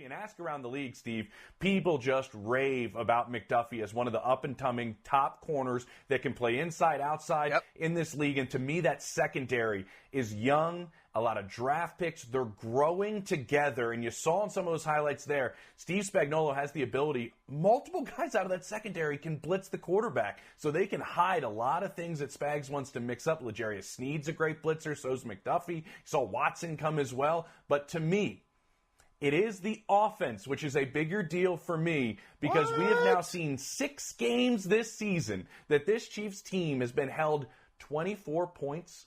McDuffie, and ask around the league, Steve, people just rave about McDuffie as one of the up-and-coming top corners that can play inside, outside in this league. And to me, that secondary is young, a lot of draft picks. They're growing together, and you saw in some of those highlights there, Steve Spagnuolo has the ability, multiple guys out of that secondary can blitz the quarterback, so they can hide a lot of things that Spags wants to mix up. L'Jarius Sneed's a great blitzer, so's McDuffie. You saw Watson come as well. But to me, it is the offense, which is a bigger deal for me, because we have now seen 6 games this season that this Chiefs team has been held 24 points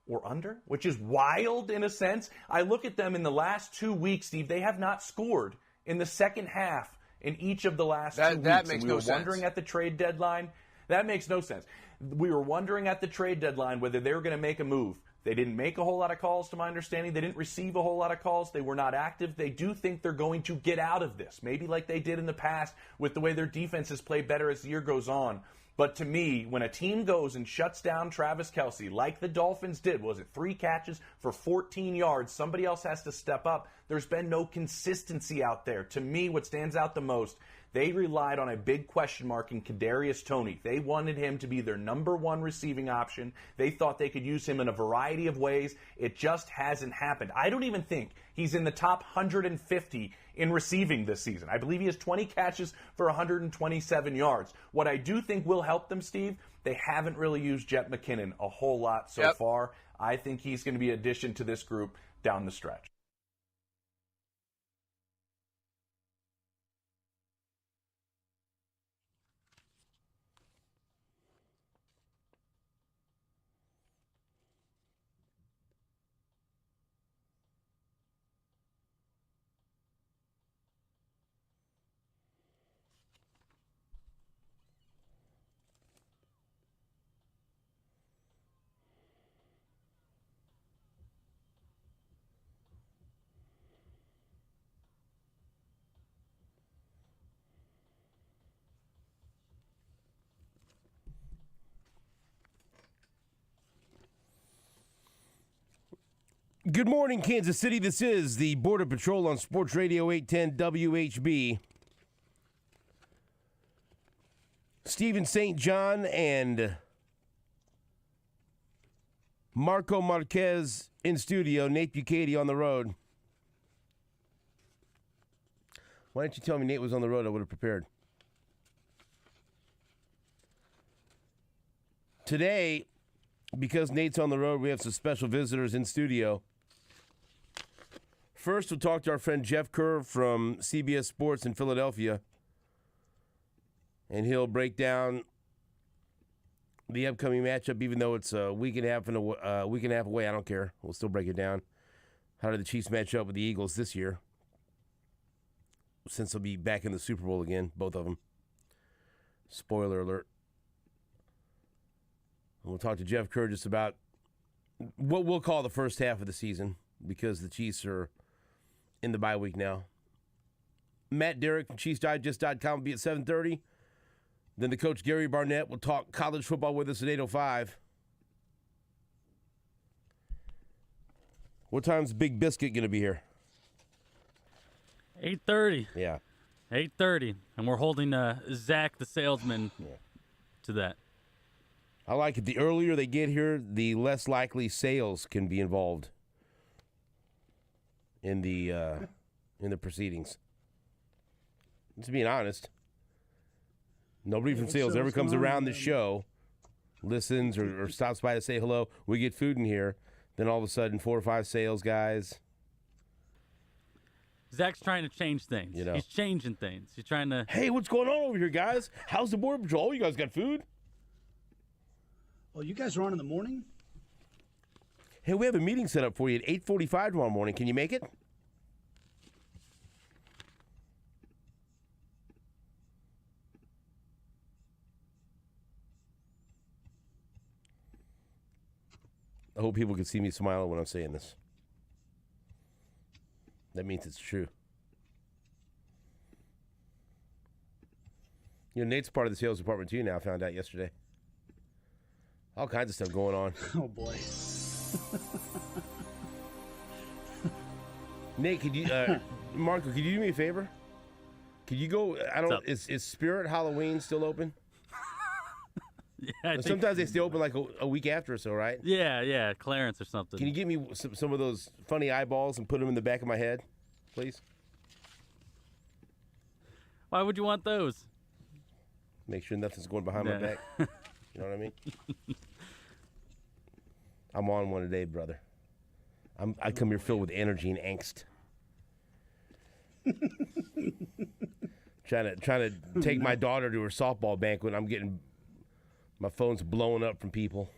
or under, which is wild in a sense. I look at them in the last 2 weeks, Steve. They have not scored in the second half in each of the last 2 weeks. That makes we no were sense. wondering at the trade deadline. That makes no sense. We were wondering at the trade deadline whether they were going to make a move. They didn't make a whole lot of calls, to my understanding. They didn't receive a whole lot of calls. They were not active. They do think they're going to get out of this, maybe like they did in the past with the way their defense has played better as the year goes on. But to me, when a team goes and shuts down Travis Kelce, like the Dolphins did, was it 3 catches for 14 yards? Somebody else has to step up. There's been no consistency out there. To me, what stands out the most, they relied on a big question mark in Kadarius Toney. They wanted him to be their number 1 receiving option. They thought they could use him in a variety of ways. It just hasn't happened. I don't even think he's in the top 150 in receiving this season. I believe he has 20 catches for 127 yards. What I do think will help them, Steve, they haven't really used Jet McKinnon a whole lot so far. I think he's going to be an addition to this group down the stretch. Good morning, Kansas City. This is the Border Patrol on Sports Radio 810 WHB. Stephen St. John and Marco Marquez in studio. Nate Bukaty on the road. Why didn't you tell me Nate was on the road? I would have prepared. Today, because Nate's on the road, we have some special visitors in studio. First, we'll talk to our friend Jeff Kerr from CBS Sports in Philadelphia, and he'll break down the upcoming matchup, even though it's a week and a half away. I don't care. We'll still break it down. How did the Chiefs match up with the Eagles this year, since they'll be back in the Super Bowl again, both of them? Spoiler alert. And we'll talk to Jeff Kerr just about what we'll call the first half of the season, because the Chiefs are in the bye week now. Matt Derrick from ChiefsDigest.com will be at 7:30. Then the coach, Gary Barnett, will talk college football with us at 8:05. What time's Big Biscuit going to be here? 8:30. Yeah. 8:30. And we're holding Zach, the salesman, to that. I like it. The earlier they get here, the less likely sales can be involved in the proceedings. Just being honest. Nobody from sales ever comes around the show, listens or stops by to say hello. We get food in here. Then all of a sudden, 4 or 5 sales guys. Zach's trying to change things. He's changing things. He's trying to... Hey, what's going on over here, guys? How's the Border Patrol? You guys got food? Oh, you guys are on in the morning? Hey, we have a meeting set up for you at 8:45 tomorrow morning. Can you make it? I hope people can see me smiling when I'm saying this. That means it's true. Nate's part of the sales department too now, found out yesterday. All kinds of stuff going on. Oh, boy. Nate, could you Marco, could you do me a favor? Could you go? I don't. Is Spirit Halloween still open? Yeah, I think, sometimes they stay open like a week after or so, right? Yeah, Clarence or something. Can you give me some of those funny eyeballs and put them in the back of my head, please? Why would you want those? Make sure nothing's going behind my back. You know what I mean? I'm on one today, brother. I come here filled with energy and angst. trying to take my daughter to her softball banquet. I'm getting my phone's blowing up from people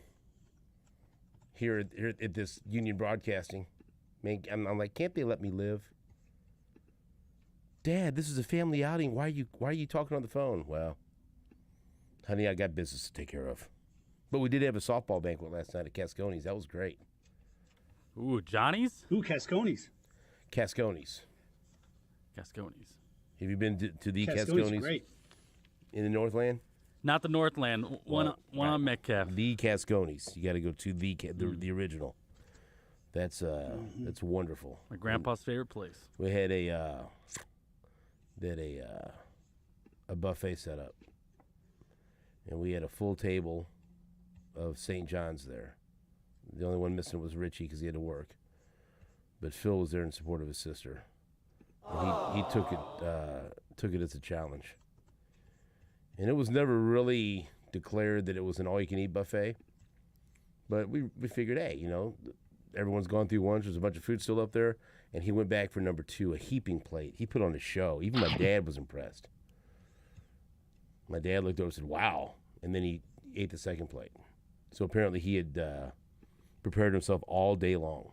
here at this Union Broadcasting. Man, I'm like, can't they let me live? Dad, this is a family outing. Why are you talking on the phone? Well, honey, I got business to take care of. But we did have a softball banquet last night at Cascones. That was great. Ooh, Johnny's? Ooh, Cascones. Cascones. Cascones. Have you been to the Cascones? Cascones Great. in the Northland? Not the Northland. One on Metcalf. The Cascones. You got to go to the original. That's wonderful. My grandpa's favorite place. We had a buffet set up, and we had a full table of St. John's there. The only one missing was Richie because he had to work, but Phil was there in support of his sister. And he took it as a challenge, and it was never really declared that it was an all-you-can-eat buffet. But we figured, hey, everyone's gone through lunch. There's a bunch of food still up there. And he went back for number 2, a heaping plate. He put on a show. Even my dad was impressed. My dad looked over and said, wow. And then he ate the second plate. So apparently he had prepared himself all day long.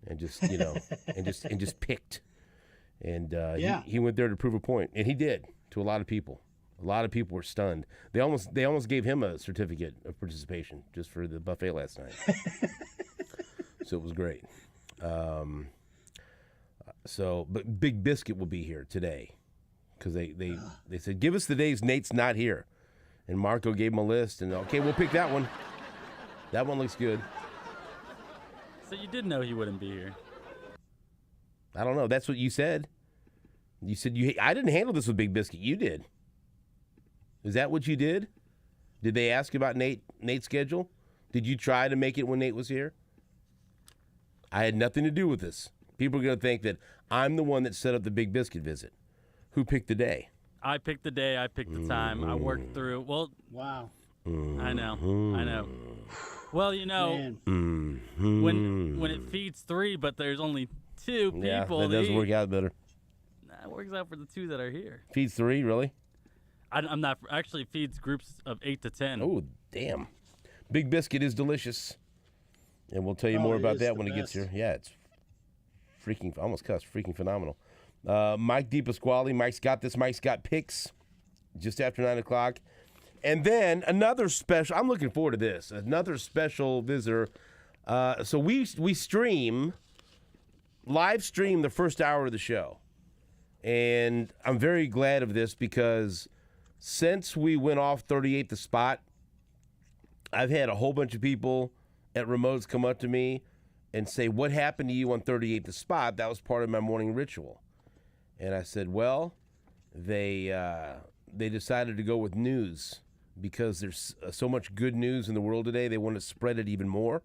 And just, and just picked. And he went there to prove a point. And he did, to a lot of people. A lot of people were stunned. They almost gave him a certificate of participation just for the buffet last night. So it was great. But Big Biscuit will be here today because they said, give us the days Nate's not here. And Marco gave him a list, and okay, we'll pick that one. That one looks good. So you did know he wouldn't be here. I don't know. That's what you said. You said I didn't handle this with Big Biscuit. You did. Is that what you did? Did they ask about Nate's schedule? Did you try to make it when Nate was here? I had nothing to do with this. People are going to think that I'm the one that set up the Big Biscuit visit. Who picked the day? I picked the day. I picked the time. I worked through. Well, wow. I know. Well, when it feeds 3, but there's only 2 people. Yeah, that does work out better. Nah, it works out for the 2 that are here. Feeds 3, really? I'm not. Actually, feeds groups of 8 to 10. Oh, damn. Big Biscuit is delicious. And we'll tell you more about that when it gets here. Yeah, it's freaking, almost cussed, freaking phenomenal. Mike DePasquale. Mike's got this. Mike's got picks just after 9 o'clock. And then another special, I'm looking forward to this, another special visitor. So we live stream the first hour of the show. And I'm very glad of this because since we went off 38th the spot, I've had a whole bunch of people at remotes come up to me and say, what happened to you on 38th the spot? That was part of my morning ritual. And I said, well, they decided to go with news because there's so much good news in the world today. They want to spread it even more.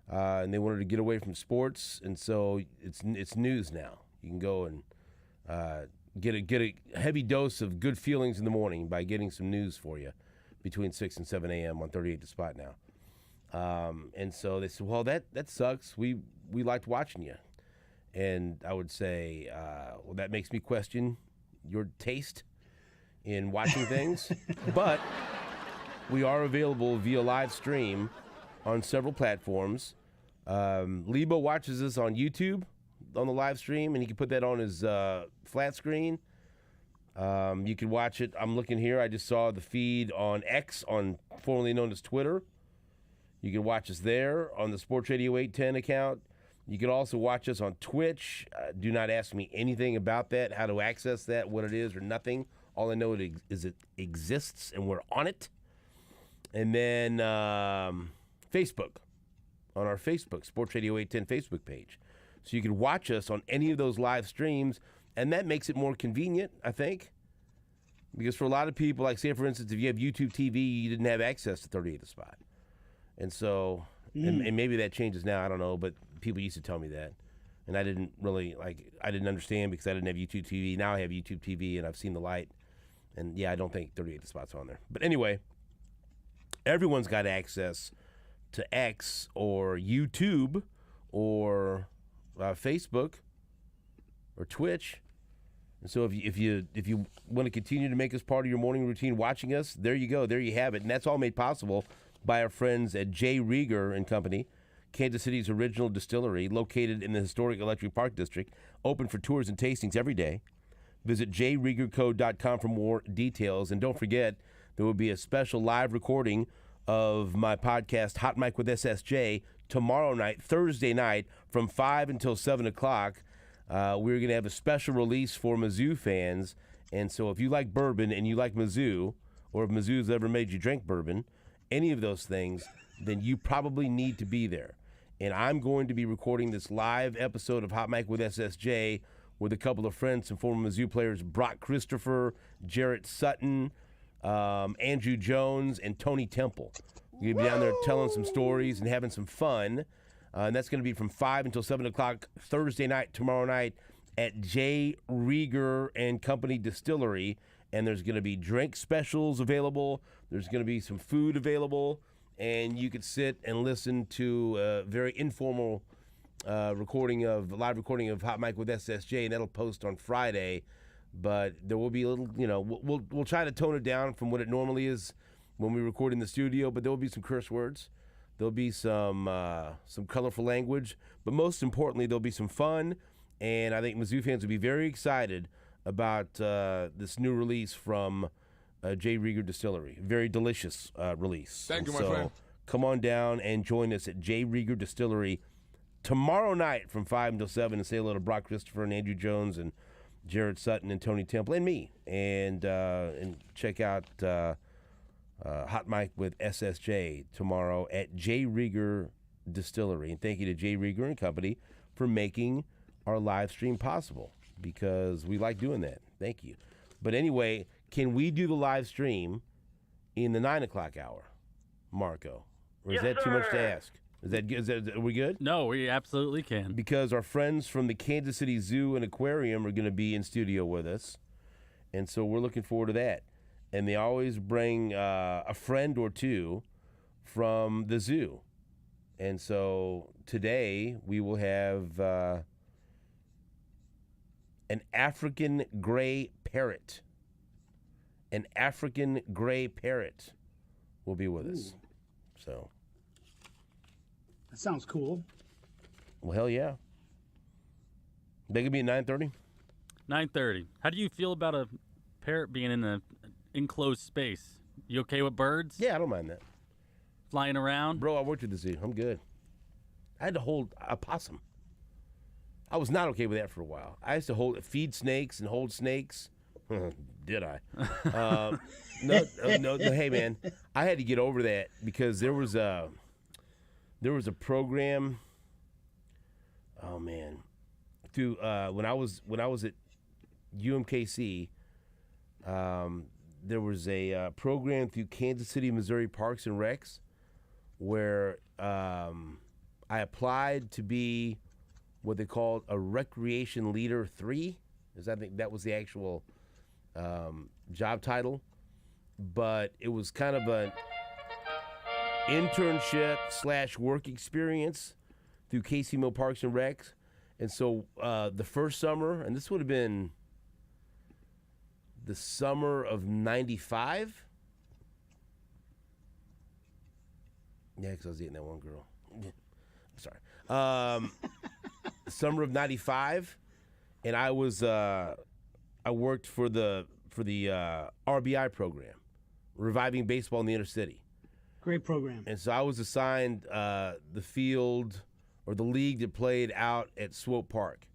And they wanted to get away from sports. And so it's news now. You can go and get a heavy dose of good feelings in the morning by getting some news for you between 6 and 7 a.m. on 38th the spot now. And so they said, well, that sucks. We liked watching you. And I would say, well, that makes me question your taste in watching things. But we are available via live stream on several platforms. Lebo watches us on YouTube on the live stream, and he can put that on his flat screen. You can watch it. I'm looking here. I just saw the feed on X, formerly known as Twitter. You can watch us there on the Sports Radio 810 account. You can also watch us on Twitch. Do not ask me anything about that, how to access that, what it is, or nothing. All I know is it exists, and we're on it. And then Facebook, on our Facebook, Sports Radio 810 Facebook page. So you can watch us on any of those live streams, and that makes it more convenient, I think. Because for a lot of people, like say, for instance, if you have YouTube TV, you didn't have access to 38 The Spot. And so, and maybe that changes now, I don't know, but people used to tell me that. And I didn't really, I didn't understand because I didn't have YouTube TV. Now I have YouTube TV, and I've seen the light. And, yeah, I don't think 38 The Spot's on there. But anyway, everyone's got access to X or YouTube or Facebook or Twitch. And so if you want to continue to make us part of your morning routine watching us, there you go. There you have it. And that's all made possible by our friends at J. Rieger and Company, Kansas City's original distillery, located in the historic Electric Park District, open for tours and tastings every day. Visit jriegerco.com for more details. And don't forget, there will be a special live recording of my podcast, Hot Mic with SSJ, tomorrow night, Thursday night, from 5 until 7 o'clock. We're going to have a special release for Mizzou fans. And so if you like bourbon and you like Mizzou, or if Mizzou's ever made you drink bourbon, any of those things, then you probably need to be there. And I'm going to be recording this live episode of Hot Mic with SSJ with a couple of friends and former Mizzou players, Brock Christopher, Jarrett Sutton, Andrew Jones, and Tony Temple. We're going to be down there telling some stories and having some fun. And that's going to be from 5 until 7 o'clock Thursday night, tomorrow night, at J. Rieger and Company Distillery. And there's going to be drink specials available. There's going to be some food available. And you could sit and listen to a very informal live recording of Hot Mic with SSJ, and that'll post on Friday. But there will be a little, we'll try to tone it down from what it normally is when we record in the studio. But there will be some curse words. There'll be some colorful language, but most importantly, there'll be some fun, and I think Mizzou fans will be very excited about this new release from J. Rieger Distillery. Very delicious release. Thank you, my so friend. Come on down and join us at J. Rieger Distillery tomorrow night from 5 until 7 and say hello to Brock Christopher and Andrew Jones and Jarrett Sutton and Tony Temple and me, and check out Hot Mic with SSJ tomorrow at J. Rieger Distillery. And thank you to J. Rieger and Company for making our live stream possible, because we like doing that. Thank you. But anyway, can we do the live stream in the 9 o'clock hour, Marco? Or is that too much to ask? Are we good? No, we absolutely can. Because our friends from the Kansas City Zoo and Aquarium are going to be in studio with us. And so we're looking forward to that. And they always bring a friend or two from the zoo. And so today we will have an African gray parrot. An African gray parrot will be with us. So. That sounds cool. Well, hell yeah. They could be at 9:30? 9:30. How do you feel about a parrot being in an enclosed space? You okay with birds? Yeah, I don't mind that. Flying around? Bro, I worked at the zoo. I'm good. I had to hold a possum. I was not okay with that for a while. I used to feed snakes and hold snakes. Did I? No. Hey, man, I had to get over that because there was a program. Oh man, through when I was at UMKC, there was a program through Kansas City, Missouri Parks and Recs, where I applied to be what they called a Recreation Leader 3. I think that was the actual job title, but it was kind of an internship / work experience through Casey Mill Parks and Recs. And so the first summer, and this would have been the summer of 95. Yeah, because I was dating that one girl. Sorry. Summer of 95, and I worked for the RBI program, Reviving Baseball in the Inner City. Great program. And so I was assigned the field or the league that played out at Swope Park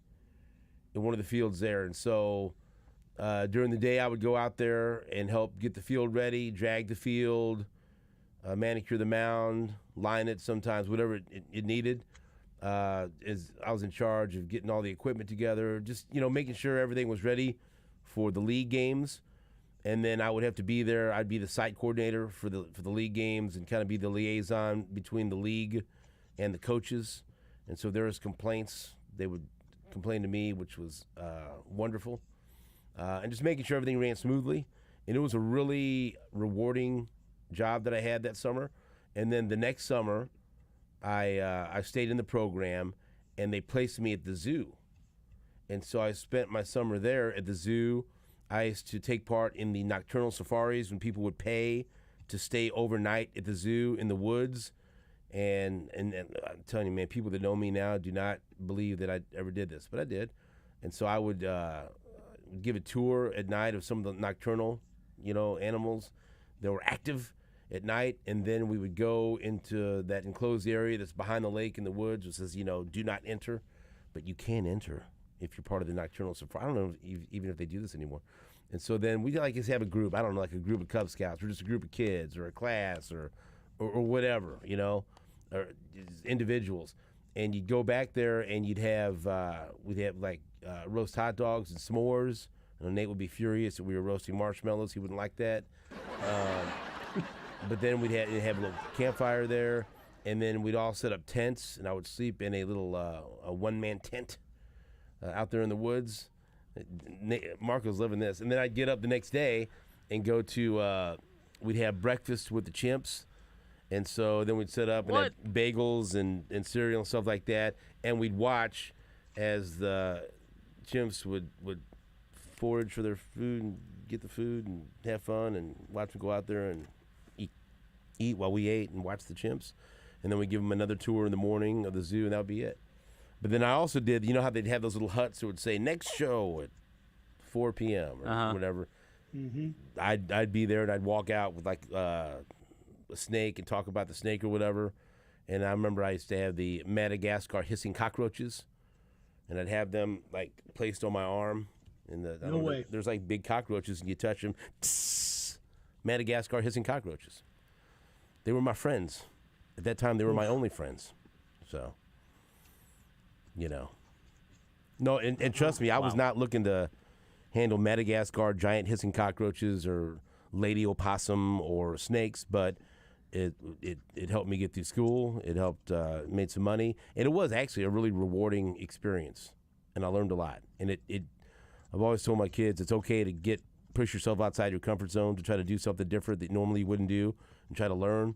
in one of the fields there. And so during the day I would go out there and help get the field ready, drag the field, manicure the mound, line it sometimes, whatever it needed. As I was in charge of getting all the equipment together, just making sure everything was ready for the league games. And then I would have to be there. I'd be the site coordinator for the league games and kind of be the liaison between the league and the coaches. And so there was complaints. They would complain to me, which was wonderful. And just making sure everything ran smoothly. And it was a really rewarding job that I had that summer. And then the next summer, I stayed in the program, and they placed me at the zoo. And so I spent my summer there at the zoo. I used to take part in the nocturnal safaris when people would pay to stay overnight at the zoo in the woods. And I'm telling you, man, people that know me now do not believe that I ever did this, but I did. And so I would give a tour at night of some of the nocturnal, animals that were active at night, and then we would go into that enclosed area that's behind the lake in the woods, which says, do not enter, but you can enter if you're part of the nocturnal safari. I don't know even if they do this anymore. And so then we just have a group. I don't know, like a group of Cub Scouts, or just a group of kids, or a class, or whatever, or individuals. And you'd go back there, and we'd have roast hot dogs and s'mores. And Nate would be furious that we were roasting marshmallows. He wouldn't like that. But then we'd have a little campfire there, and then we'd all set up tents, and I would sleep in a little a one-man tent out there in the woods. Marco's living this. And then I'd get up the next day and go to we'd have breakfast with the chimps. And so then we'd set up and have bagels and cereal and stuff like that, and we'd watch as the chimps would forage for their food and get the food and have fun and watch them go out there and eat while we ate and watch the chimps. And then we'd give them another tour in the morning of the zoo, and that would be it. But then I also did, how they'd have those little huts that would say, next show at 4 p.m. or whatever. Mm-hmm. I'd be there, and I'd walk out with a snake and talk about the snake or whatever. And I remember I used to have the Madagascar hissing cockroaches, and I'd have them placed on my arm. No way. There's big cockroaches, and you touch them. Tss, Madagascar hissing cockroaches. They were my friends. At that time, they were my only friends. So, No, and trust me, I was not looking to handle Madagascar giant hissing cockroaches or lady opossum or snakes, but it helped me get through school. It helped made some money, and it was actually a really rewarding experience, and I learned a lot. And I've always told my kids it's okay to push yourself outside your comfort zone, to try to do something different that normally you wouldn't do, and try to learn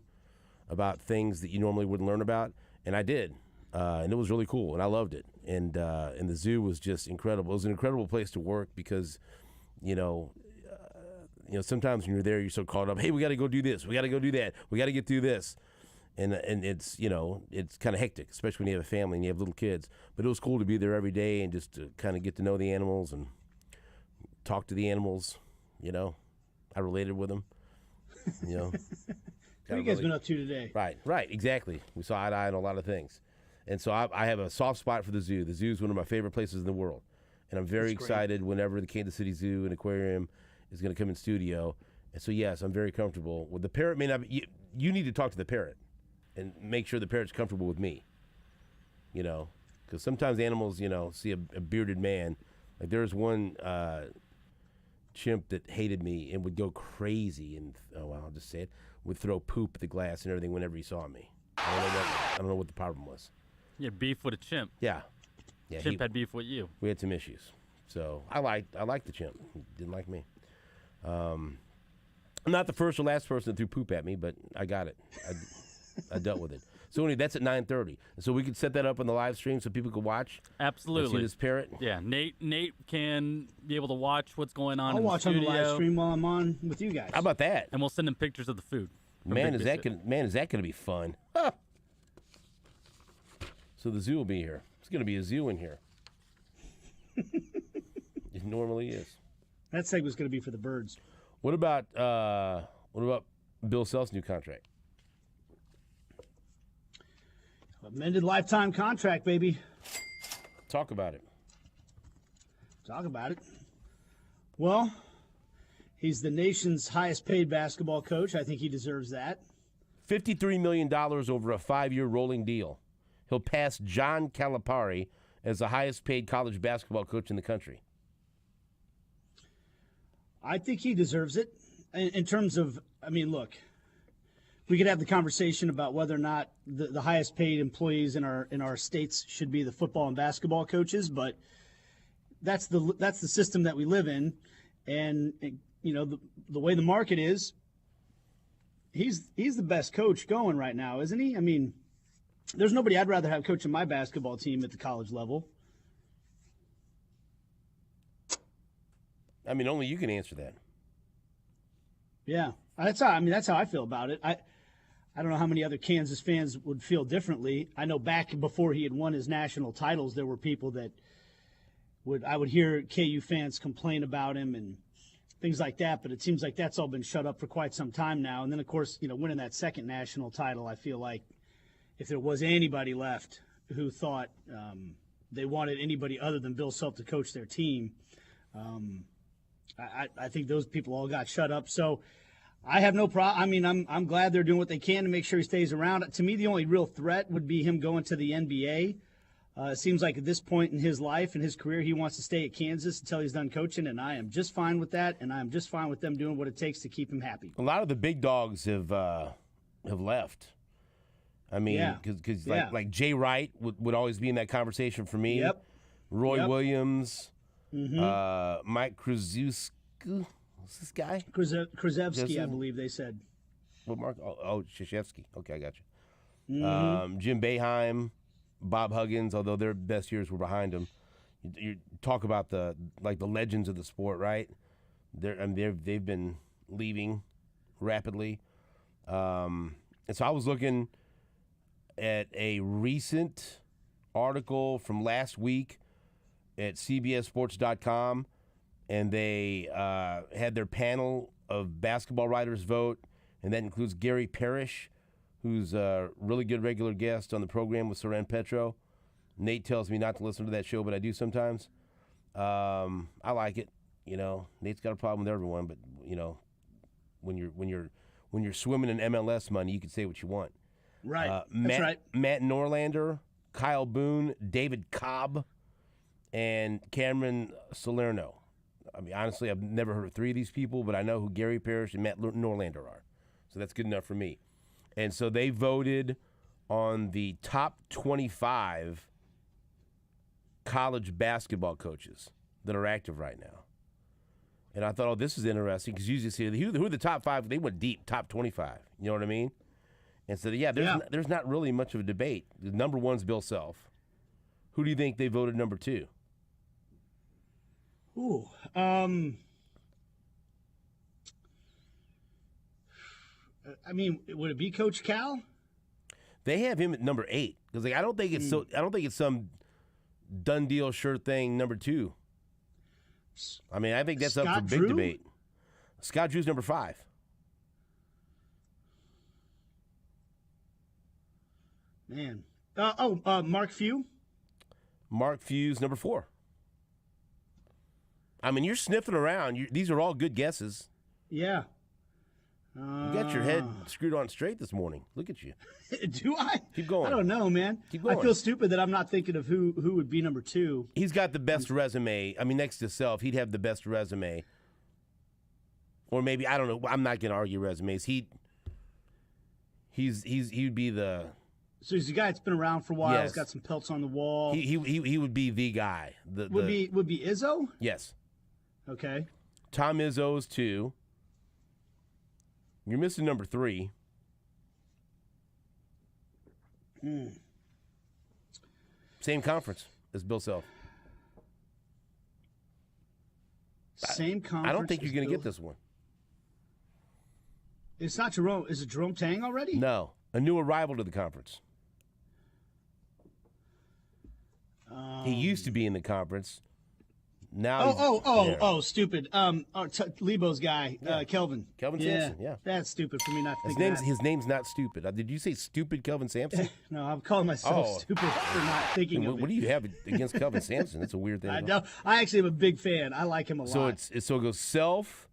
about things that you normally wouldn't learn about. And I did, and it was really cool, and I loved it. And the zoo was just incredible. It was an incredible place to work because, sometimes when you're there, you're so caught up. Hey, we got to go do this. We got to go do that. We got to get through this. And it's, it's kind of hectic, especially when you have a family and you have little kids. But it was cool to be there every day and just to kind of get to know the animals and talk to the animals. I related with them. What have you guys been up to today? Right, exactly. We saw eye to eye on a lot of things. And so I have a soft spot for the zoo. The zoo is one of my favorite places in the world. And I'm very excited whenever the Kansas City Zoo and Aquarium is going to come in studio. And so, yes, I'm very comfortable. With the parrot may not be, you need to talk to the parrot and make sure the parrot's comfortable with me. Because sometimes animals, see a bearded man. Like there's one chimp that hated me and would go crazy and, I'll just say it, would throw poop at the glass and everything whenever he saw me. I don't know what the problem was. You had beef with a chimp. Yeah. Chimp had beef with you. We had some issues. So I liked the chimp. He didn't like me. I'm not the first or last person that threw poop at me, but I got it. I dealt with it. So anyway, that's at 9:30. So we could set that up on the live stream so people could watch. Absolutely. See this parrot. Yeah, Nate can be able to watch what's going on. I'll watch on the live stream while I'm on with you guys. How about that? And we'll send him pictures of the food. Man, is that gonna be fun? Huh. So the zoo will be here. It's gonna be a zoo in here. It normally is. That segment's gonna be for the birds. What about Bill Self's new contract? Amended lifetime contract, baby. Talk about it. Well, he's the nation's highest paid basketball coach. I think he deserves that. $53 million over a 5-year rolling deal. he'll pass John Calipari as the highest-paid college basketball coach in the country? I think he deserves it. In terms of, I mean, look, we could have the conversation about whether or not the highest paid employees in our states should be the football and basketball coaches, but that's the system that we live in, and you know the way the market is, he's the best coach going right now, isn't he? I mean, there's nobody I'd rather have coaching my basketball team at the college level. I mean, only you can answer that. Yeah, that's how I feel about it. I don't know how many other Kansas fans would feel differently. I know back before he had won his national titles, there were people that I would hear KU fans complain about him and things like that, but it seems like that's all been shut up for quite some time now. And then, of course, you know, winning that second national title, I feel like if there was anybody left who thought they wanted anybody other than Bill Self to coach their team, I think those people all got shut up. So I have no problem. I mean, I'm glad they're doing what they can to make sure he stays around. To me, the only real threat would be him going to the NBA. It seems like at this point in his life and his career, he wants to stay at Kansas until he's done coaching, and I am just fine with that, and I am just fine with them doing what it takes to keep him happy. A lot of the big dogs have left. I mean, because like Jay Wright would always be in that conversation for me. Yep. Roy Williams, Mike Krzyzewski. What's this guy? Krzyzewski, I believe they said. What Mark? Oh, Krzyzewski. Okay, I got you. Jim Boeheim, Bob Huggins, although their best years were behind them. You talk about the legends of the sport, right? They've been leaving rapidly. And so I was looking at a recent article from last week at CBSSports.com, and they had their panel of basketball writers vote, and that includes Gary Parrish, who's a really good regular guest on the program with Saran Petro. Nate tells me not to listen to that show, but I do sometimes. I like it. You know, Nate's got a problem with everyone, but you know, when you're swimming in MLS money, you can say what you want. Right. That's right. Matt Norlander, Kyle Boone, David Cobb, and Cameron Salerno. I mean, honestly, I've never heard of three of these people, but I know who Gary Parrish and Matt Norlander are. So that's good enough for me. And so they voted on the top 25 college basketball coaches that are active right now. And I thought, oh, this is interesting, because usually see who are the top five. They went deep, top 25. You know what I mean? And so, there's not really much of a debate. The number one's Bill Self. Who do you think they voted number two? Ooh. I mean, would it be Coach Cal? They have him at number 8, because I don't think it's some done deal, sure thing. Number 2. I mean, I think that's Scott up for big Drew? debate. Scott Drew's number 5. Man. Mark Few? Mark Few's number 4. I mean, you're sniffing around. These are all good guesses. Yeah. You got your head screwed on straight this morning. Look at you. Do I? Keep going. I don't know, man. Keep going. I feel stupid that I'm not thinking of who would be number 2. He's got the best resume. I mean, next to Self, he'd have the best resume. Or maybe, I don't know. I'm not going to argue resumes. He'd be the... So he's a guy that's been around for a while. Yes. He's got some pelts on the wall. He would be the guy. Would be Izzo? Yes. Okay. Tom Izzo's 2. You're missing number 3. Same conference as Bill Self. Same conference. I don't think you're going to get this one. It's not Jerome. Is it Jerome Tang already? No. A new arrival to the conference. He used to be in the conference. Now stupid. Lebo's guy, Kelvin. Kelvin Sampson, yeah. That's stupid for me not to think of that. His name's not stupid. Did you say stupid Kelvin Sampson? No, I'm calling myself stupid for not thinking of it. What do you have against Kelvin Sampson? That's a weird thing. I actually am a big fan. I like him a lot. So it goes Self,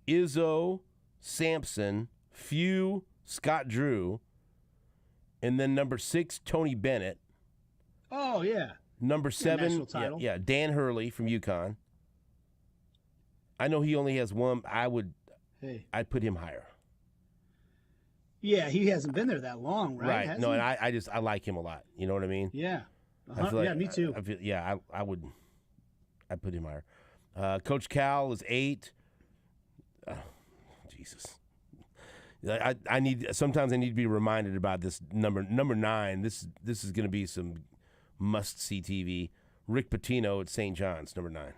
Izzo, Sampson, Few, Scott Drew, and then number 6, Tony Bennett. Oh, yeah. Number 7, national title. yeah, Dan Hurley from UConn. I know he only has one. I'd put him higher. Yeah, he hasn't been there that long, right? Right. Hasn't No, he? and I like him a lot. You know what I mean? Yeah. I feel Yeah, me too. I'd put him higher. Coach Cal is 8. Jesus. Sometimes I need to be reminded about this number 9. This is going to be some must-see TV. Rick Pitino at St. John's, number 9.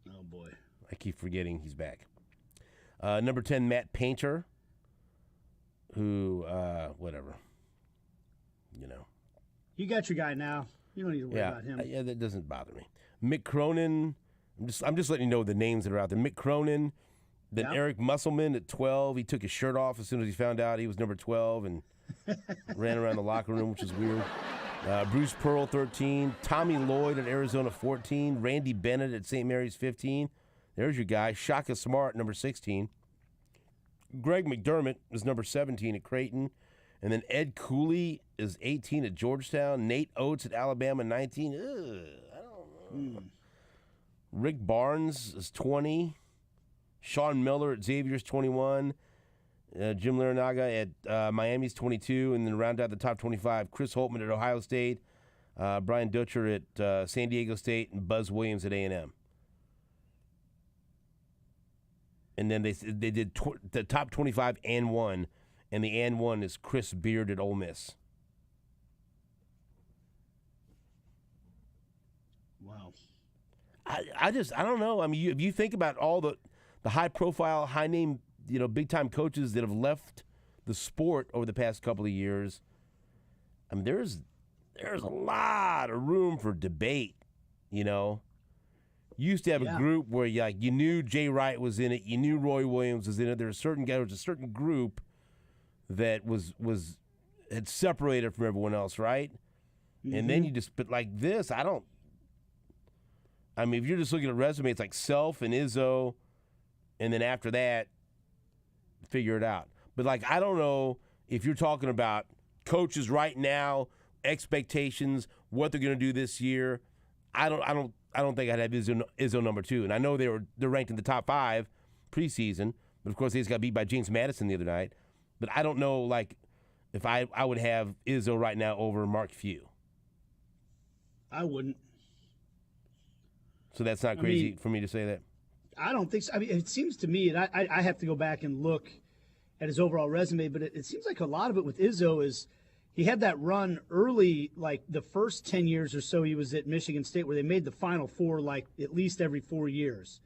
Oh, boy. I keep forgetting he's back. Number 10, Matt Painter, who, whatever. You know. You got your guy now. You don't need to worry about him. Yeah, that doesn't bother me. Mick Cronin, I'm just letting you know the names that are out there. Mick Cronin, then Eric Musselman at 12. He took his shirt off as soon as he found out he was number 12 and ran around the locker room, which is weird. Bruce Pearl, 13. Tommy Lloyd at Arizona, 14. Randy Bennett at St. Mary's, 15. There's your guy. Shaka Smart, number 16. Greg McDermott is number 17 at Creighton. And then Ed Cooley is 18 at Georgetown. Nate Oates at Alabama, 19. I don't know. Rick Barnes is 20. Sean Miller at Xavier's, 21. Jim Larinaga at Miami's 22, and then round out the top 25, Chris Holtman at Ohio State, Brian Dutcher at San Diego State, and Buzz Williams at A&M. And then they did the top 25 and 1, and the and 1 is Chris Beard at Ole Miss. Wow. I don't know. I mean, if you think about all the high-profile, high-name, big-time coaches that have left the sport over the past couple of years, I mean, there's a lot of room for debate, You used to have a group where you knew Jay Wright was in it, you knew Roy Williams was in it. There was a certain group that had separated from everyone else, right? Mm-hmm. And then but like this, I mean, if you're just looking at resumes, it's like Self and Izzo, and then after that, figure it out. But I don't know if you're talking about coaches right now, expectations, what they're going to do this year. I don't think I'd have Izzo number 2. And I know they're ranked in the top 5 preseason, but of course they just got beat by James Madison the other night. But I don't know if I would have Izzo right now over Mark Few. I wouldn't. So that's not crazy for me to say that. I don't think so. I mean, it seems to me, and I have to go back and look at his overall resume, but it seems like a lot of it with Izzo is he had that run early, like the first 10 years or so he was at Michigan State, where they made the Final Four at least every 4 years.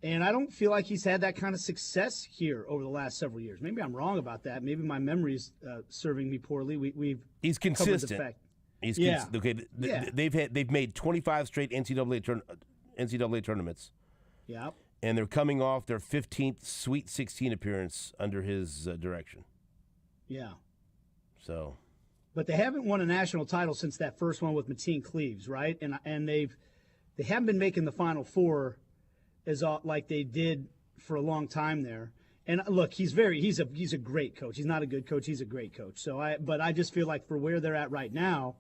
And I don't feel like he's had that kind of success here over the last several years. Maybe I'm wrong about that. Maybe my memory's serving me poorly. He's consistent. The fact. He's yeah. Okay. Yeah. They've made 25 straight NCAA tournaments. Yeah. And they're coming off their 15th Sweet 16 appearance under his direction. Yeah. So. But they haven't won a national title since that first one with Mateen Cleaves, right? And they haven't been making the Final Four like they did for a long time there. And look, he's a great coach. He's not a good coach. He's a great coach. But I just feel like for where they're at right now,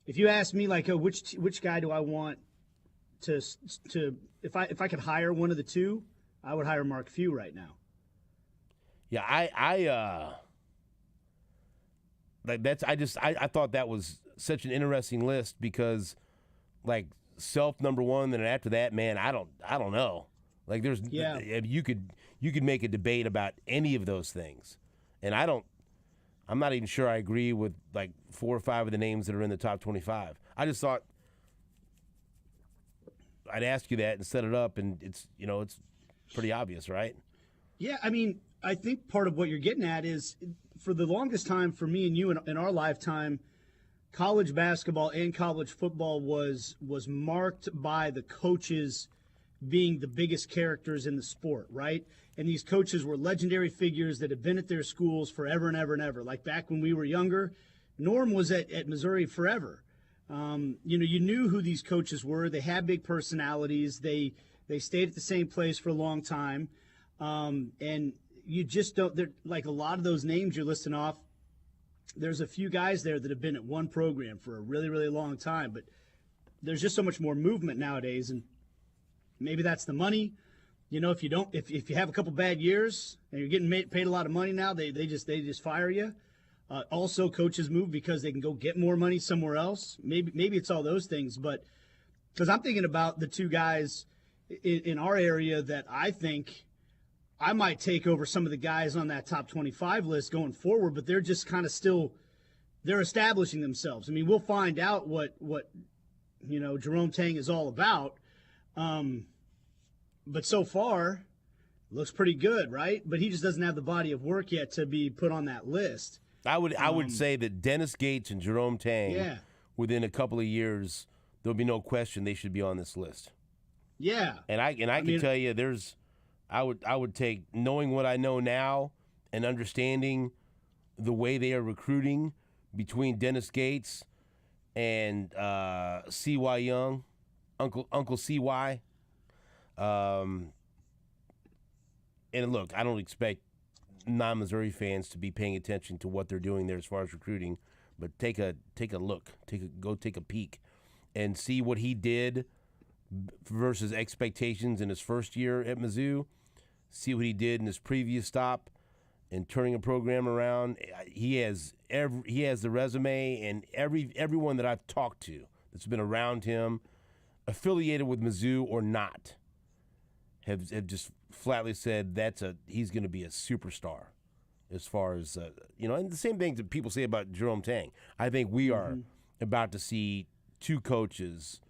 if you ask me which guy do I want to if I could hire one of the two, I would hire Mark Few right now. Yeah, I thought that was such an interesting list because Self number 1, then after that, man, I don't know. You could make a debate about any of those things. And I'm not even sure I agree with 4 or 5 of the names that are in the top 25. I just thought I'd ask you that and set it up, and it's pretty obvious, right? Yeah, I mean, I think part of what you're getting at is for the longest time for me and you in our lifetime, college basketball and college football was marked by the coaches being the biggest characters in the sport, right? And these coaches were legendary figures that had been at their schools forever and ever and ever. Like back when we were younger, Norm was at Missouri forever. You knew who these coaches were. They had big personalities. They stayed at the same place for a long time. And you just don't – like a lot of those names you're listing off, there's a few guys there that have been at one program for a really, really long time, but there's just so much more movement nowadays, and maybe that's the money. If you have a couple bad years and you're getting paid a lot of money now, they just fire you. Also, coaches move because they can go get more money somewhere else. Maybe it's all those things, but because I'm thinking about the two guys in our area that I think I might take over some of the guys on that top 25 list going forward, but they're just kind of still they're establishing themselves. I mean, we'll find out what Jerome Tang is all about. But so far, looks pretty good, right? But he just doesn't have the body of work yet to be put on that list. I would say that Dennis Gates and Jerome Tang, within a couple of years, there'll be no question they should be on this list. Yeah, and I can tell you, I would take, knowing what I know now and understanding the way they are recruiting between Dennis Gates and C.Y. Young, Uncle C.Y. And look, I don't expect non-Missouri fans to be paying attention to what they're doing there as far as recruiting, but take a look, go take a peek, and see what he did versus expectations in his first year at Mizzou. See what he did in his previous stop in turning a program around. He has the resume, and everyone that I've talked to that's been around him, affiliated with Mizzou or not, have just flatly said he's going to be a superstar. As far as and the same thing that people say about Jerome Tang. I think we are about to see two coaches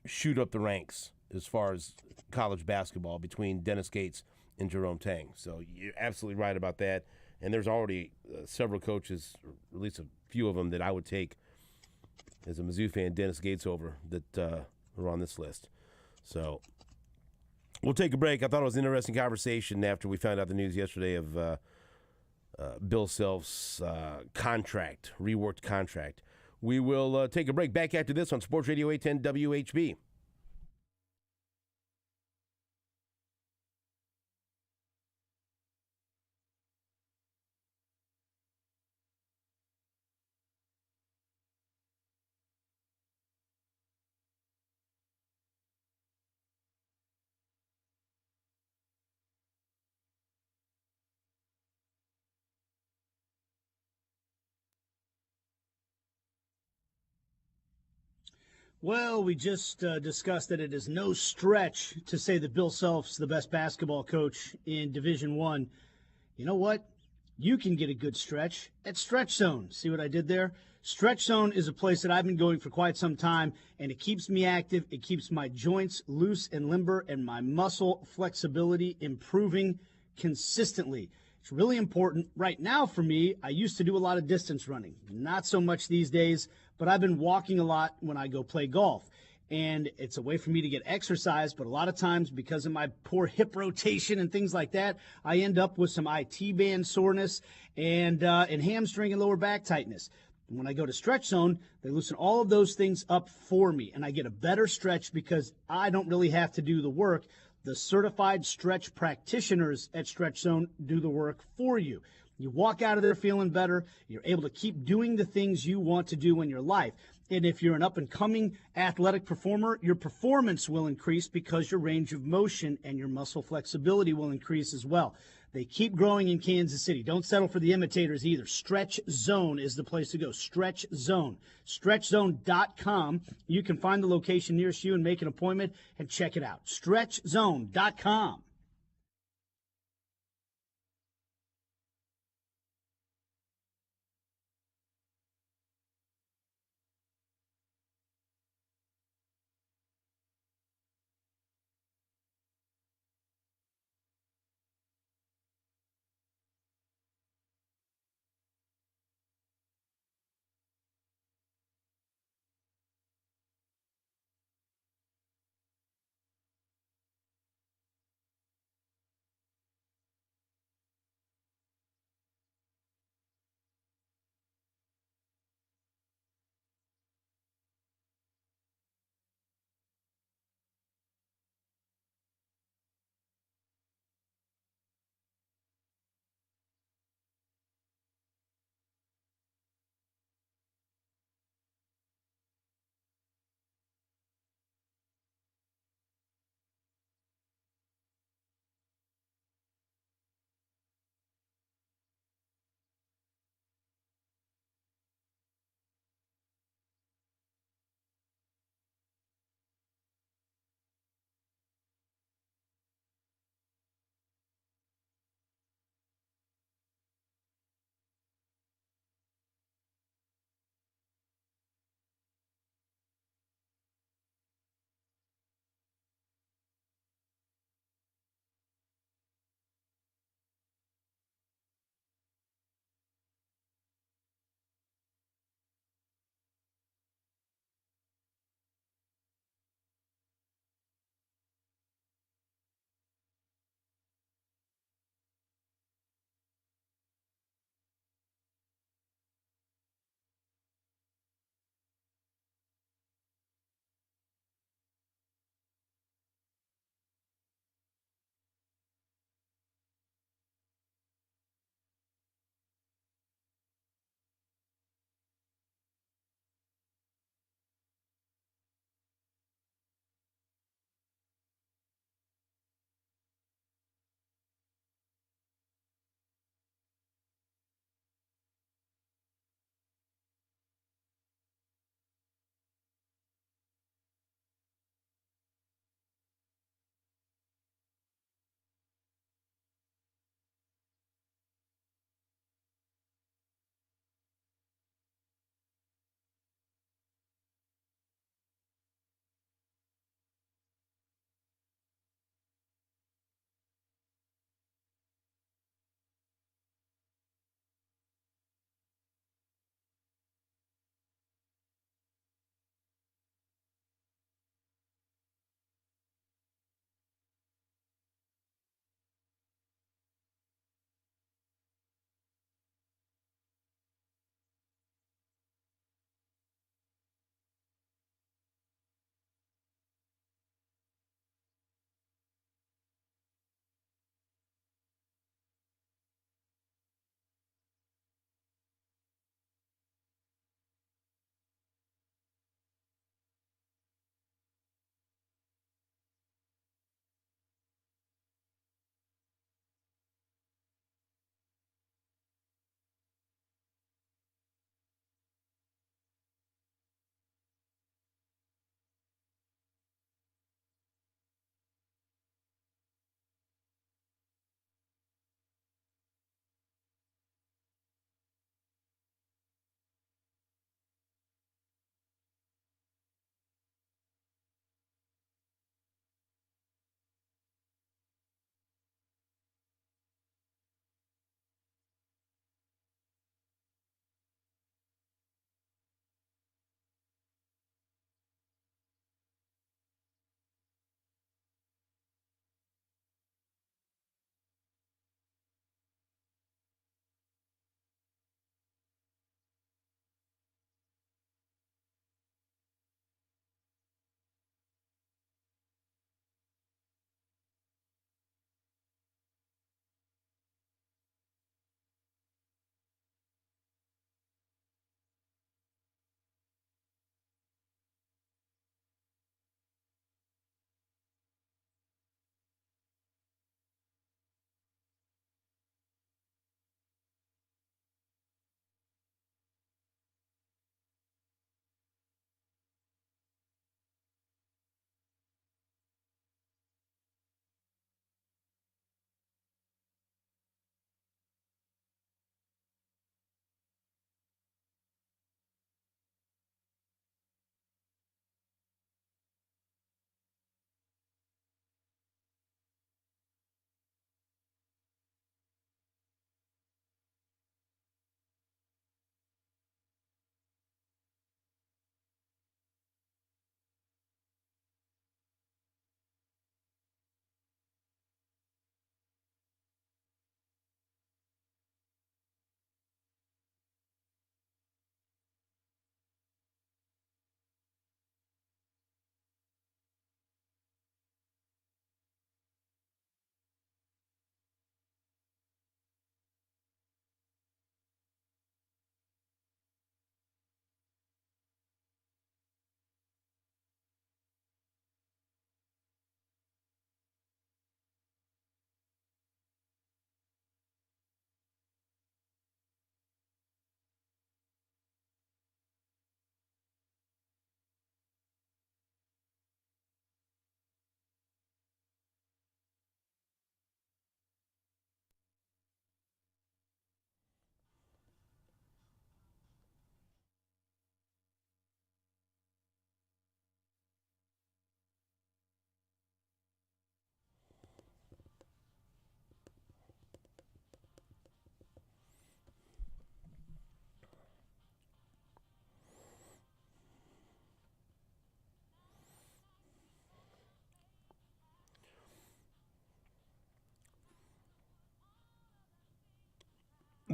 shoot up the ranks as far as college basketball between Dennis Gates and Jerome Tang. So you're absolutely right about that. And there's already several coaches, or at least a few of them, that I would take as a Mizzou fan, Dennis Gates over, that are on this list. So we'll take a break. I thought it was an interesting conversation after we found out the news yesterday of Bill Self's reworked contract. We will take a break. Back after this on Sports Radio 810 WHB. Well, we just discussed that it is no stretch to say that Bill Self's the best basketball coach in Division I. You know what? You can get a good stretch at Stretch Zone. See what I did there? Stretch Zone is a place that I've been going for quite some time, and it keeps me active. It keeps my joints loose and limber, and my muscle flexibility improving consistently. It's really important. Right now for me, I used to do a lot of distance running. Not so much these days, but I've been walking a lot when I go play golf. And it's a way for me to get exercise, but a lot of times because of my poor hip rotation and things like that, I end up with some IT band soreness and hamstring and lower back tightness. And when I go to Stretch Zone, they loosen all of those things up for me, and I get a better stretch because I don't really have to do the work. The certified stretch practitioners at Stretch Zone do the work for you. You walk out of there feeling better. You're able to keep doing the things you want to do in your life. And if you're an up-and-coming athletic performer, your performance will increase because your range of motion and your muscle flexibility will increase as well. They keep growing in Kansas City. Don't settle for the imitators either. Stretch Zone is the place to go. Stretch Zone. StretchZone.com. You can find the location nearest you and make an appointment and check it out. StretchZone.com.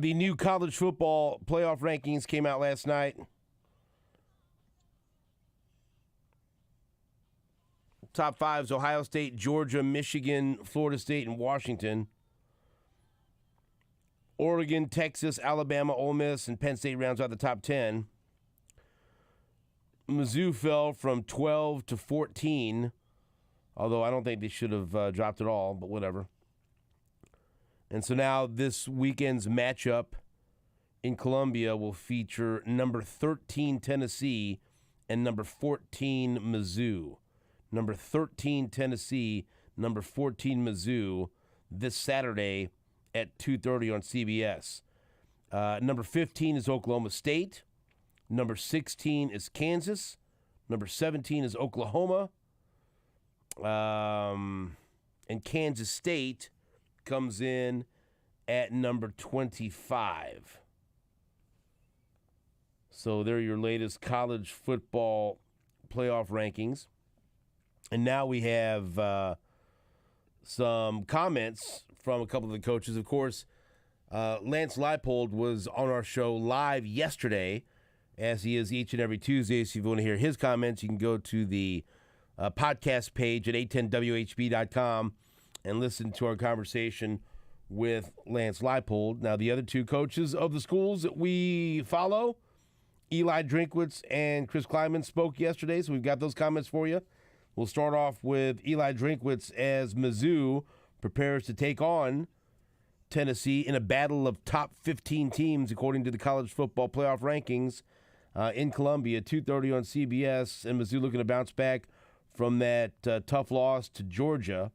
The new college football playoff rankings came out last night. Top 5 is Ohio State, Georgia, Michigan, Florida State, and Washington. Oregon, Texas, Alabama, Ole Miss, and Penn State rounds out the top 10. Mizzou fell from 12 to 14, although I don't think they should have dropped it all, but whatever. And so now this weekend's matchup in Columbia will feature number 13 Tennessee and number 14 Mizzou. Number 13 Tennessee, number 14 Mizzou this Saturday at 2:30 on CBS. Number 15 is Oklahoma State. Number 16 is Kansas. Number 17 is Oklahoma. And Kansas State comes in at number 25. So they're your latest college football playoff rankings. And now we have some comments from a couple of the coaches. Of course, Lance Leipold was on our show live yesterday, as he is each and every Tuesday. So if you want to hear his comments, you can go to the podcast page at 810WHB.com and listen to our conversation with Lance Leipold. Now, the other two coaches of the schools that we follow, Eli Drinkwitz and Chris Kleiman, spoke yesterday, so we've got those comments for you. We'll start off with Eli Drinkwitz as Mizzou prepares to take on Tennessee in a battle of top 15 teams, according to the college football playoff rankings in Columbia, 2:30 on CBS, and Mizzou looking to bounce back from that tough loss to Georgia.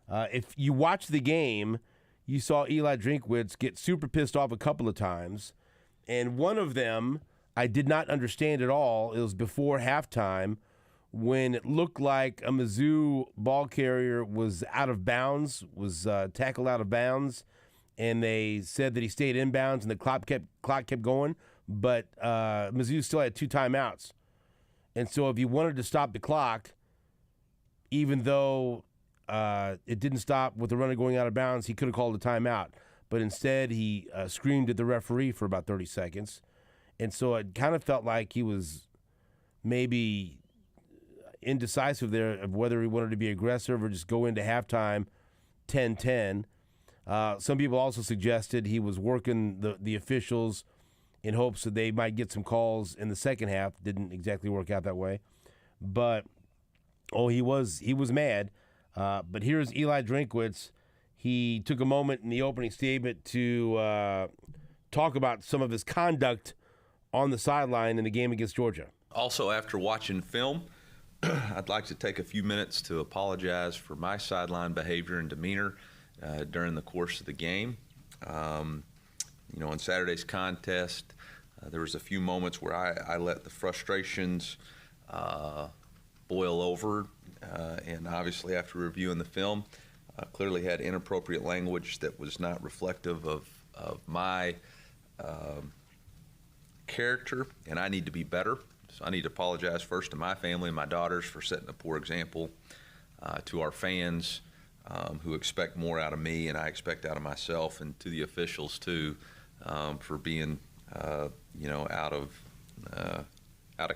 If you watch the game, you saw Eli Drinkwitz get super pissed off a couple of times, and one of them I did not understand at all. It was before halftime when it looked like a Mizzou ball carrier was out of bounds, was tackled out of bounds, and they said that he stayed inbounds and the clock kept going, but Mizzou still had 2 timeouts. And so if you wanted to stop the clock, even though it didn't stop with the runner going out of bounds, he could have called a timeout. But instead, he screamed at the referee for about 30 seconds. And so it kind of felt like he was maybe indecisive there of whether he wanted to be aggressive or just go into halftime 10-10. Some people also suggested he was working the officials in hopes that they might get some calls in the second half. Didn't exactly work out that way. But, he was mad. But here's Eli Drinkwitz. He took a moment in the opening statement to talk about some of his conduct on the sideline in the game against Georgia. Also, after watching film, I'd like to take a few minutes to apologize for my sideline behavior and demeanor during the course of the game. In Saturday's contest, there was a few moments where I let the frustrations boil over, and obviously after reviewing the film, clearly had inappropriate language that was not reflective of my character, and I need to be better. So I need to apologize first to my family and my daughters for setting a poor example, to our fans who expect more out of me and I expect out of myself, and to the officials too, for being out of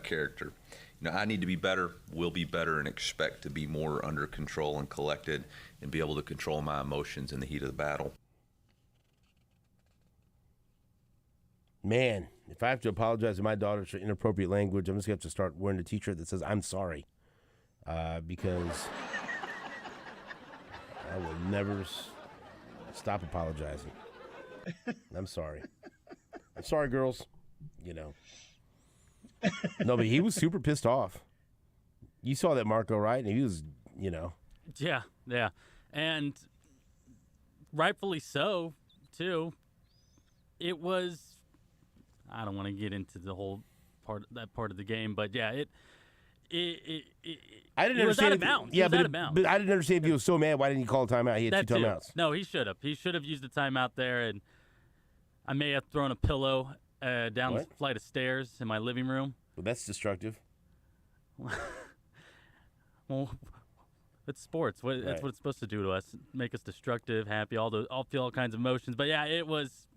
character. I need to be better, will be better, and expect to be more under control and collected and be able to control my emotions in the heat of the battle. Man, if I have to apologize to my daughters for inappropriate language, I'm just going to have to start wearing a t-shirt that says, I'm sorry. Because I will never stop apologizing. I'm sorry. I'm sorry, girls. No, but he was super pissed off. You saw that, Marco, right? And he was, Yeah. And rightfully so, too. It was, I don't want to get into the whole part of the game, but yeah, I didn't it was understand out of bounds. Yeah, out of bounds. But I didn't understand if he was so mad. Why didn't he call a timeout? He had That 2 too. timeouts. No, he should have. He should have used the timeout there, and I may have thrown a pillow down the flight of stairs in my living room. Well, that's destructive. Well, It's sports. That's what it's supposed to do to us. Make us destructive, happy, all feel all kinds of emotions. But yeah, it was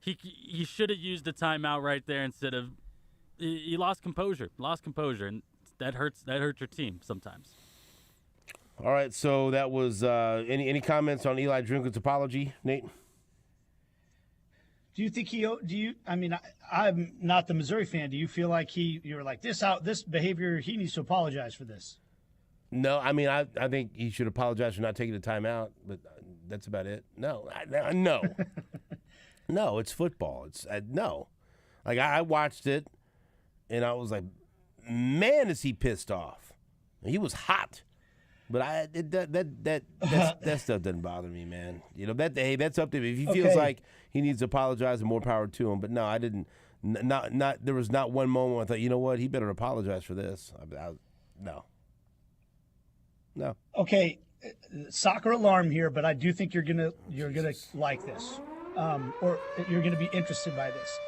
He should have used the timeout right there instead of he lost composure, and that hurts your team sometimes. All right, so that was any comments on Eli Drinkwitz's apology, Nate? Do you think I'm not the Missouri fan. Do you feel like you're like this behavior, he needs to apologize for this? No, I mean, I think he should apologize for not taking the timeout, but that's about it. No. No, it's football. No. Like, I watched it, and I was like, man, is he pissed off. He was hot. But that stuff doesn't bother me, man. You know, that's up to him. If he feels like he needs to apologize, and more power to him. But no, I didn't. There was not one moment where I thought, you know what, he better apologize for this. No. Okay, soccer alarm here, but I do think you're gonna like this, or you're gonna be interested by this.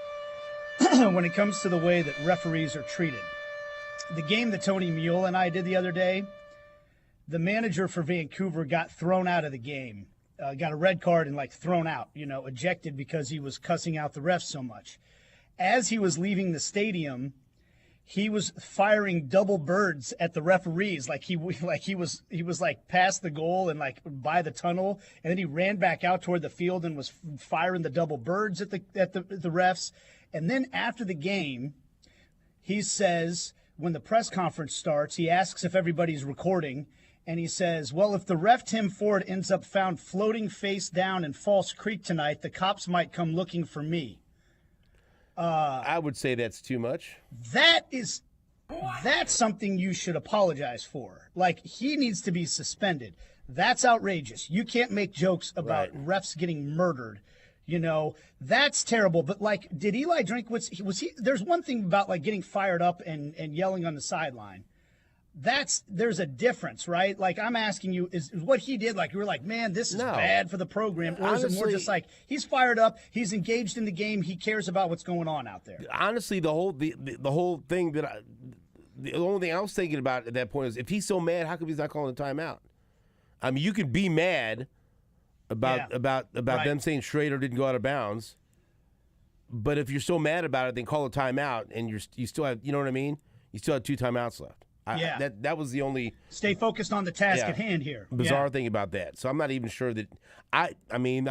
When it comes to the way that referees are treated, the game that Tony Mule and I did the other day, the manager for Vancouver got thrown out of the game, got a red card and thrown out, ejected because he was cussing out the refs so much. As he was leaving the stadium, he was firing double birds at the referees, he was past the goal and by the tunnel, and then he ran back out toward the field and was firing the double birds at the refs. And then after the game, he says, when the press conference starts, he asks if everybody's recording, and he says, well, if the ref Tim Ford ends up found floating face down in False Creek tonight, the cops might come looking for me. I would say that's too much. That's something you should apologize for. He needs to be suspended. That's outrageous. You can't make jokes about refs getting murdered. That's terrible. But did Eli Drinkwitz, there's one thing about getting fired up and yelling on the sideline. There's a difference, right? I'm asking you, is what he did, you were like, man, this is bad for the program? Or honestly, is it more just he's fired up, he's engaged in the game, he cares about what's going on out there? Honestly, the whole thing the only thing I was thinking about at that point is, if he's so mad, how come he's not calling a timeout? I mean, you can be mad about them saying Schrader didn't go out of bounds, but if you're so mad about it, then call a timeout, and you still have, you know what I mean? You still have 2 timeouts left. That was the only stay focused on the task at hand here. Bizarre thing about that. So I'm not even sure that I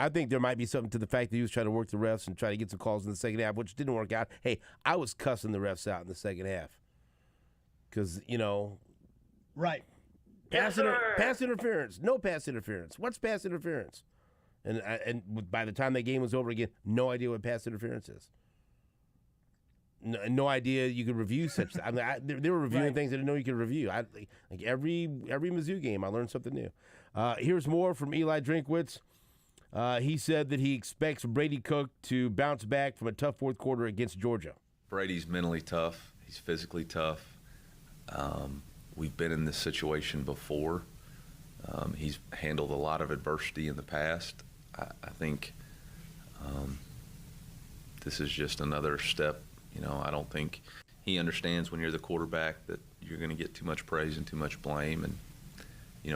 think there might be something to the fact that he was trying to work the refs and try to get some calls in the second half, which didn't work out. Hey, I was cussing the refs out in the second half because right. Pass interference, no pass interference. What's pass interference? And by the time that game was over again, no idea what pass interference is. No idea you could review such. I mean, they were reviewing things I didn't know you could review. Every Mizzou game, I learned something new. Here's more from Eli Drinkwitz. He said that he expects Brady Cook to bounce back from a tough fourth quarter against Georgia. Brady's mentally tough. He's physically tough. We've been in this situation before. He's handled a lot of adversity in the past. I think this is just another step. I don't think he understands when you're the quarterback that you're going to get too much praise and too much blame. And,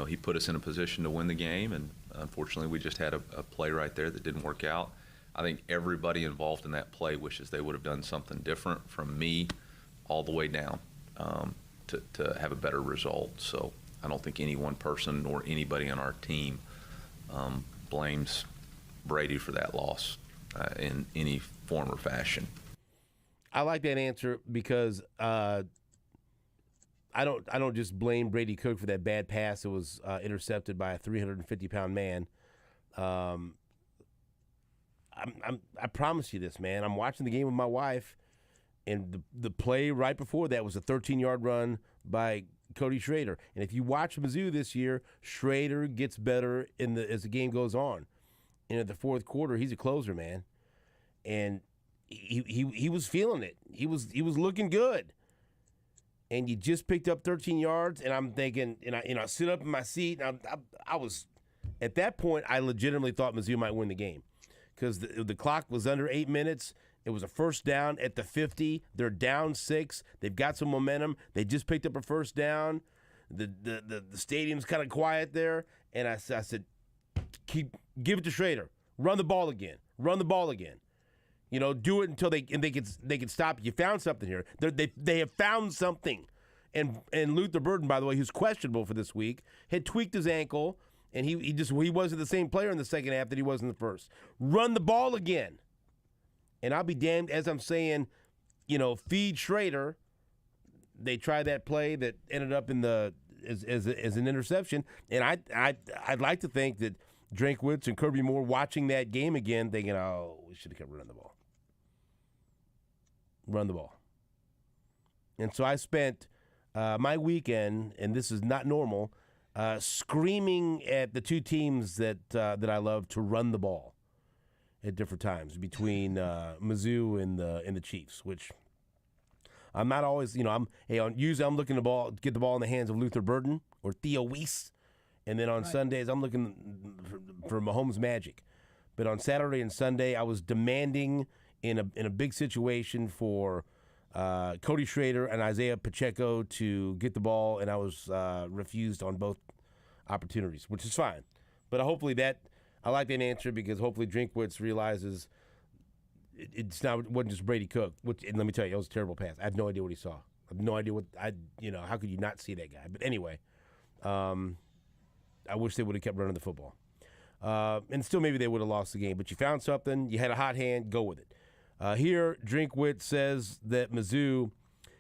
he put us in a position to win the game, and unfortunately we just had a play right there that didn't work out. I think everybody involved in that play wishes they would have done something different, from me all the way down, to have a better result. So I don't think any one person nor anybody on our team blames Brady for that loss in any form or fashion. I like that answer because I don't just blame Brady Cook for that bad pass that was intercepted by a 350-pound man. I promise you this, man. I'm watching the game with my wife, and the play right before that was a 13-yard run by Cody Schrader. And if you watch Mizzou this year, Schrader gets better as the game goes on. And at the fourth quarter, he's a closer, man. And he was feeling it. He was looking good. And you just picked up 13 yards, and I'm thinking, and I sit up in my seat, and I was, at that point, I legitimately thought Mizzou might win the game because the clock was under 8 minutes. It was a first down at the 50. They're down 6. They've got some momentum. They just picked up a first down. The stadium's kind of quiet there, and I said, give it to Schrader. Run the ball again. Do it until they can stop. You found something here. They have found something. And Luther Burden, by the way, who's questionable for this week, had tweaked his ankle, and he wasn't the same player in the second half that he was in the first. Run the ball again. And I'll be damned, as I'm saying, feed Schrader. They tried that play that ended up in as an interception, and I'd like to think that Drinkwitz and Kirby Moore watching that game again, thinking, "Oh, we should have kept running the ball." Run the ball. And so I spent my weekend, and this is not normal, screaming at the two teams that I love to run the ball at different times between Mizzou and the Chiefs, which I'm not always, usually I'm looking to get the ball in the hands of Luther Burden or Theo Weiss, and then on Sundays I'm looking for Mahomes magic. But on Saturday and Sunday I was demanding in a big situation for Cody Schrader and Isaiah Pacheco to get the ball, and I was refused on both opportunities, which is fine. But hopefully I like that answer because hopefully Drinkwitz realizes wasn't just Brady Cook. And let me tell you, it was a terrible pass. I have no idea what he saw. I have no idea how could you not see that guy? But anyway, I wish they would have kept running the football. And still maybe they would have lost the game. But you found something. You had a hot hand. Go with it. Here, Drinkwitz says that Mizzou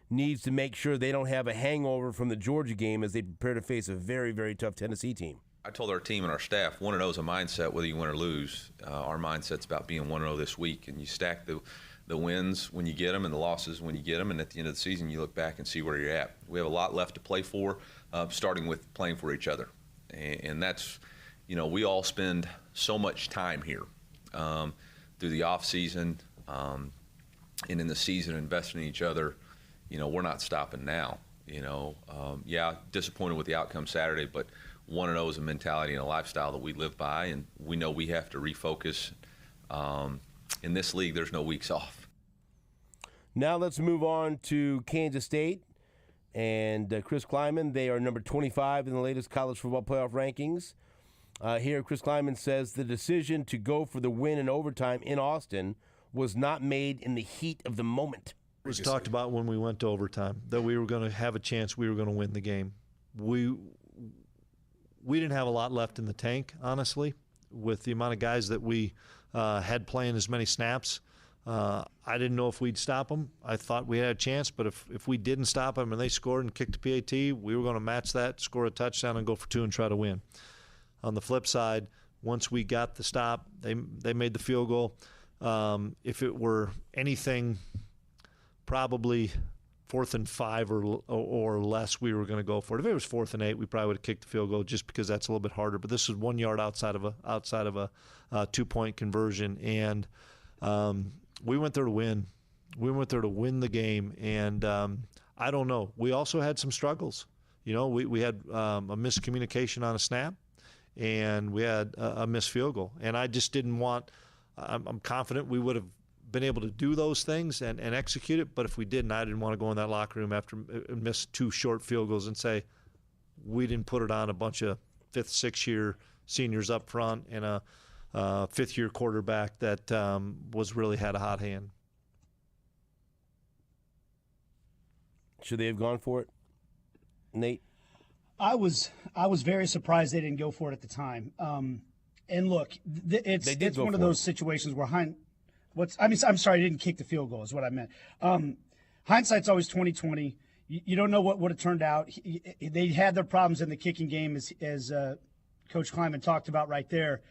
needs to make sure they don't have a hangover from the Georgia game as they prepare to face a very, very tough Tennessee team. I told our team and our staff, 1-0 is a mindset whether you win or lose. Our mindset's about being 1-0 this week, and you stack the wins when you get them and the losses when you get them, and at the end of the season you look back and see where you're at. We have a lot left to play for, starting with playing for each other. And that's, we all spend so much time here through the off season and in the season investing in each other. We're not stopping now. Disappointed with the outcome Saturday, but 1-0 is a mentality and a lifestyle that we live by, and we know we have to refocus. In this league, there's no weeks off. Now let's move on to Kansas State and Chris Kleiman. They are number 25 in the latest college football playoff rankings. Here, Chris Kleiman says the decision to go for the win in overtime in Austin was not made in the heat of the moment. It was talked about when we went to overtime that we were going to have a chance, we were going to win the game. We didn't have a lot left in the tank, honestly, with the amount of guys that we had playing as many snaps. I didn't know if we'd stop them. I thought we had a chance, but if we didn't stop them and they scored and kicked the PAT, we were going to match that, score a touchdown, and go for two and try to win. On the flip side, once we got the stop, they made the field goal. If it were anything, probably 4th and 5 or less, we were going to go for it. If it was 4th and 8, we probably would have kicked the field goal just because that's a little bit harder. But this is 1 yard outside of a 2-point conversion, and we went there to win. We went there to win the game, and I don't know. We also had some struggles. We had a miscommunication on a snap, and we had a missed field goal. And I just didn't want. I'm confident we would have been able to do those things and execute it, but if we didn't, I didn't want to go in that locker room after miss 2 short field goals and say we didn't put it on a bunch of 5th, 6th year seniors up front and a 5th year quarterback that really had a hot hand. Should they have gone for it, Nate? I was very surprised they didn't go for it at the time. And look, it's one of those situations where I'm sorry, I didn't kick the field goal is what I meant. Hindsight's always 20/20. You don't know what would have turned out. They had their problems in the kicking game, as Coach Kleiman talked about right there.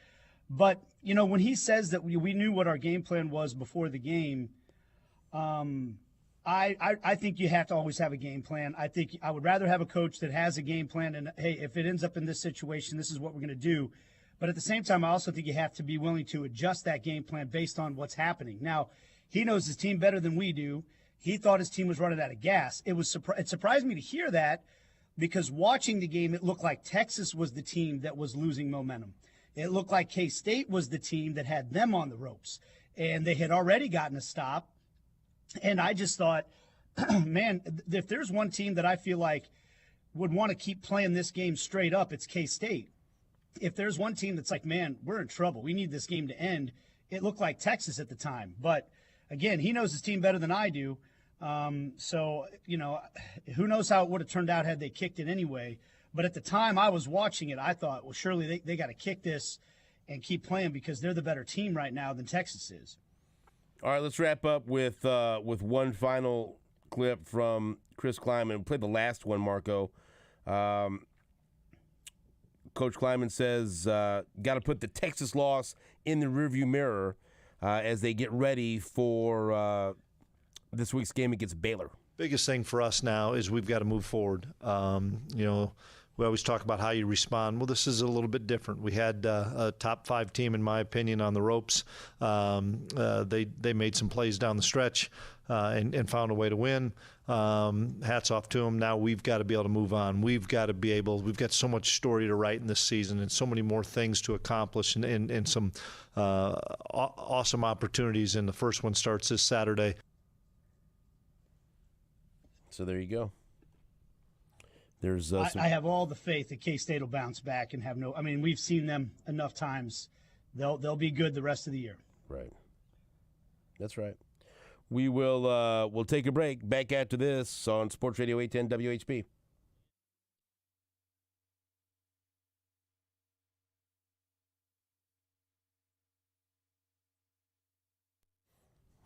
But, when he says that we knew what our game plan was before the game, I think you have to always have a game plan. I think I would rather have a coach that has a game plan and, hey, if it ends up in this situation, this is what we're going to do. But at the same time, I also think you have to be willing to adjust that game plan based on what's happening. Now, he knows his team better than we do. He thought his team was running out of gas. It surprised me to hear that because watching the game, it looked like Texas was the team that was losing momentum. It looked like K-State was the team that had them on the ropes, and they had already gotten a stop. And I just thought, man, if there's one team that I feel like would want to keep playing this game straight up, it's K-State. If there's one team that's like, man, we're in trouble, we need this game to end, it looked like Texas at the time. But, again, he knows his team better than I do. So, who knows how it would have turned out had they kicked it anyway. But at the time I was watching it, I thought, well, surely they got to kick this and keep playing because they're the better team right now than Texas is. All right, let's wrap up with one final clip from Chris Kleiman. We'll play the last one, Marco. Coach Kleiman says, got to put the Texas loss in the rearview mirror as they get ready for this week's game against Baylor. Biggest thing for us now is we've got to move forward. We always talk about how you respond. Well, this is a little bit different. We had a top 5 team, in my opinion, on the ropes. They made some plays down the stretch and found a way to win. Hats off to them. Now we've got to be able to move on. We've got so much story to write in this season and so many more things to accomplish and some awesome opportunities. And the first one starts this Saturday. So there you go. There's I have all the faith that K-State will bounce back and have no – I mean, we've seen them enough times. They'll be good the rest of the year. Right. That's right. We will we'll take a break. Back after this on Sports Radio 810 WHB.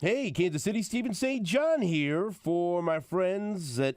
Hey, Kansas City, Stephen St. John here for my friends at